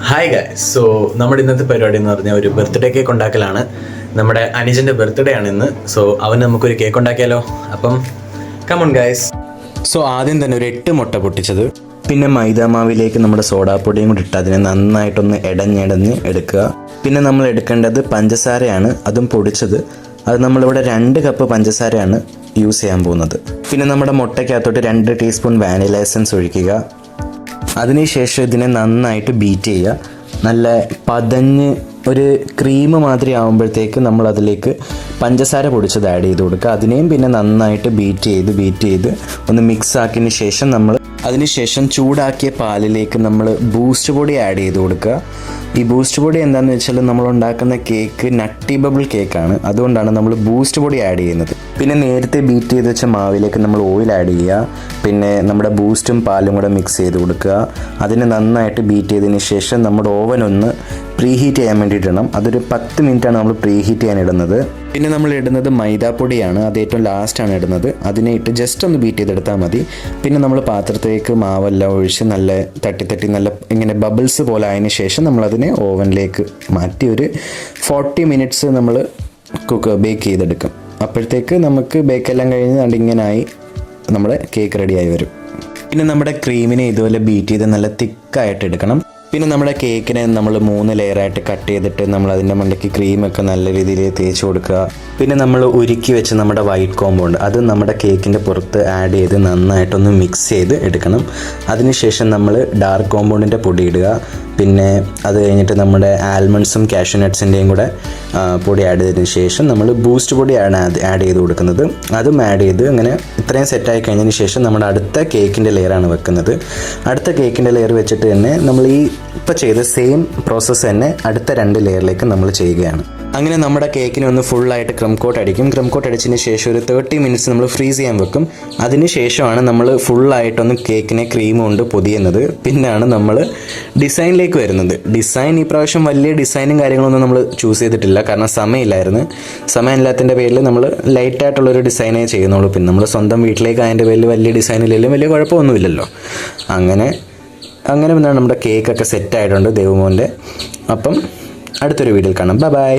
Hi guys. So നമ്മുടെ ഇന്നത്തെ പരിപാടി എന്ന് പറഞ്ഞാൽ ഒരു ബർത്ത്ഡേ കേക്ക് ഉണ്ടാക്കലാണ്. നമ്മുടെ അനുജൻ്റെ ബർത്ത്ഡേ ആണ് ഇന്ന്. സോ അവന് നമുക്കൊരു കേക്ക് ഉണ്ടാക്കിയാലോ? അപ്പം കമോൺ ഗൈസ്. സോ ആദ്യം തന്നെ ഒരു 8 മുട്ട പൊട്ടിച്ചത്, പിന്നെ മൈദാമാവിലേക്ക് നമ്മുടെ സോഡാപ്പൊടിയും കൂടി ഇട്ട് അതിനെ നന്നായിട്ടൊന്ന് ഇടഞ്ഞിടഞ്ഞ് എടുക്കുക. പിന്നെ നമ്മൾ എടുക്കേണ്ടത് പഞ്ചസാരയാണ്, അതും പൊടിച്ചത്. അത് നമ്മളിവിടെ 2 കപ്പ് പഞ്ചസാരയാണ് യൂസ് ചെയ്യാൻ പോകുന്നത്. പിന്നെ നമ്മുടെ മുട്ടയ്ക്കകത്തോട്ട് 2 ടീസ്പൂൺ വാനില എസൻസ് ഒഴിക്കുക. അതിനുശേഷം ഇതിനെ നന്നായിട്ട് ബീറ്റ് ചെയ്യുക. നല്ല പതഞ്ഞ് ഒരു ക്രീം മാതിരി ആകുമ്പോഴത്തേക്ക് നമ്മൾ അതിലേക്ക് പഞ്ചസാര പൊടിച്ചത് ആഡ് ചെയ്ത് കൊടുക്കുക. അതിനെയും പിന്നെ നന്നായിട്ട് ബീറ്റ് ചെയ്ത് ഒന്ന് മിക്സ് ആക്കിയതിന് ശേഷം അതിനുശേഷം ചൂടാക്കിയ പാലിലേക്ക് നമ്മൾ ബൂസ്റ്റ് പൊടി ആഡ് ചെയ്ത് കൊടുക്കുക. ഈ ബൂസ്റ്റ് പൊടി എന്താണെന്ന് വെച്ചാൽ നമ്മൾ ഉണ്ടാക്കുന്ന കേക്ക് നട്ടി ബബിൾ കേക്കാണ്, അതുകൊണ്ടാണ് നമ്മൾ ബൂസ്റ്റ് പൊടി ആഡ് ചെയ്യുന്നത്. പിന്നെ നേരത്തെ ബീറ്റ് ചെയ്ത് വെച്ച മാവിലേക്ക് നമ്മൾ ഓയിൽ ആഡ് ചെയ്യുക. പിന്നെ നമ്മുടെ ബൂസ്റ്റും പാലും കൂടെ മിക്സ് ചെയ്ത് കൊടുക്കുക. അതിനെ നന്നായിട്ട് ബീറ്റ് ചെയ്തതിന് ശേഷം നമ്മുടെ ഓവൻ ഒന്ന് പ്രീഹീറ്റ് ചെയ്യാൻ വേണ്ടിയിട്ടിടണം. അതൊരു 10 മിനിറ്റാണ് നമ്മൾ പ്രീഹീറ്റ് ചെയ്യാൻ ഇടുന്നത്. പിന്നെ നമ്മൾ ഇടുന്നത് മൈദാപ്പൊടിയാണ്, അത് ഏറ്റവും ലാസ്റ്റാണ് ഇടുന്നത്. അതിനെ ഇട്ട് ജസ്റ്റ് ഒന്ന് ബീറ്റ് ചെയ്തെടുത്താൽ മതി. പിന്നെ നമ്മൾ പാത്രത്തിലേക്ക് മാവെല്ലാം ഒഴിച്ച് നല്ല തട്ടി നല്ല ഇങ്ങനെ ബബിൾസ് പോലെ ആയതിനു ശേഷം നമ്മളതിനെ ഓവനിലേക്ക് മാറ്റി ഒരു 40 മിനിറ്റ്സ് നമ്മൾ ബേക്ക് ചെയ്തെടുക്കും. അപ്പോഴത്തേക്ക് നമുക്ക് ബേക്കെല്ലാം കഴിഞ്ഞ് ഇങ്ങനായി നമ്മുടെ കേക്ക് റെഡിയായി വരും. പിന്നെ നമ്മുടെ ക്രീമിനെ ഇതുപോലെ ബീറ്റ് ചെയ്ത് നല്ല തിക്കായിട്ട് എടുക്കണം. പിന്നെ നമ്മുടെ കേക്കിനെ നമ്മൾ 3 ലെയറായിട്ട് കട്ട് ചെയ്തിട്ട് നമ്മൾ അതിൻ്റെ മണ്ടയ്ക്ക് ക്രീമൊക്കെ നല്ല രീതിയിൽ തേച്ച് കൊടുക്കുക. പിന്നെ നമ്മൾ ഉരുക്കി വെച്ച് നമ്മുടെ വൈറ്റ് കോമ്പൗണ്ട് അത് നമ്മുടെ കേക്കിൻ്റെ പുറത്ത് ആഡ് ചെയ്ത് നന്നായിട്ടൊന്ന് മിക്സ് ചെയ്ത് എടുക്കണം. അതിനുശേഷം നമ്മൾ ഡാർക്ക് കോമ്പൗണ്ടിൻ്റെ പൊടി ഇടുക. പിന്നെ അത് കഴിഞ്ഞിട്ട് നമ്മുടെ ആൽമണ്ട്സും കാഷ്യൂനട്ട്സിൻ്റെയും കൂടെ പൊടി ആഡ് ചെയ്തതിന് ശേഷം നമ്മൾ ബൂസ്റ്റ് പൊടിയാണ് ആഡ് ചെയ്ത് കൊടുക്കുന്നത്. അതും ആഡ് ചെയ്ത് അങ്ങനെ ഇത്രയും സെറ്റായി കഴിഞ്ഞതിന് ശേഷം നമ്മുടെ അടുത്ത കേക്കിൻ്റെ ലെയറാണ് വെക്കുന്നത്. അടുത്ത കേക്കിൻ്റെ ലെയർ വെച്ചിട്ട് തന്നെ നമ്മൾ ഈ ഇപ്പോൾ ചെയ്ത സെയിം പ്രോസസ്സ് തന്നെ അടുത്ത 2 ലെയറിലേക്ക് നമ്മൾ ചെയ്യുകയാണ്. അങ്ങനെ നമ്മുടെ കേക്കിനെ ഒന്ന് ഫുള്ളായിട്ട് ക്രം കോട്ട് അടിക്കും. ക്രം കോട്ട് അടിച്ചതിന് ശേഷം ഒരു 30 മിനിറ്റ്സ് നമ്മൾ ഫ്രീസ് ചെയ്യാൻ വെക്കും. അതിന് ശേഷമാണ് നമ്മൾ ഫുള്ളായിട്ടൊന്ന് കേക്കിനെ ക്രീം കൊണ്ട് പൊതിയുന്നത്. പിന്നെയാണ് നമ്മൾ ഡിസൈനിലേക്ക് വരുന്നത്. ഡിസൈൻ ഈ പ്രാവശ്യം വലിയ ഡിസൈനും കാര്യങ്ങളൊന്നും നമ്മൾ ചൂസ് ചെയ്തിട്ടില്ല, കാരണം സമയമില്ലായിരുന്നു. സമയമില്ലാത്തതിൻ്റെ പേരിൽ നമ്മൾ ലൈറ്റായിട്ടുള്ളൊരു ഡിസൈനേ ചെയ്യുന്നുള്ളൂ. പിന്നെ നമ്മൾ സ്വന്തം വീട്ടിലേക്ക് അതിൻ്റെ പേരിൽ വലിയ ഡിസൈനില്ലെങ്കിലും വലിയ കുഴപ്പമൊന്നുമില്ലല്ലോ. അങ്ങനെ പിന്നെ നമ്മുടെ കേക്കൊക്കെ സെറ്റായിട്ടുണ്ട് ദേവുമോൻ്റെ. അപ്പം അടുത്തൊരു വീഡിയോയിൽ കാണാം. ബൈ.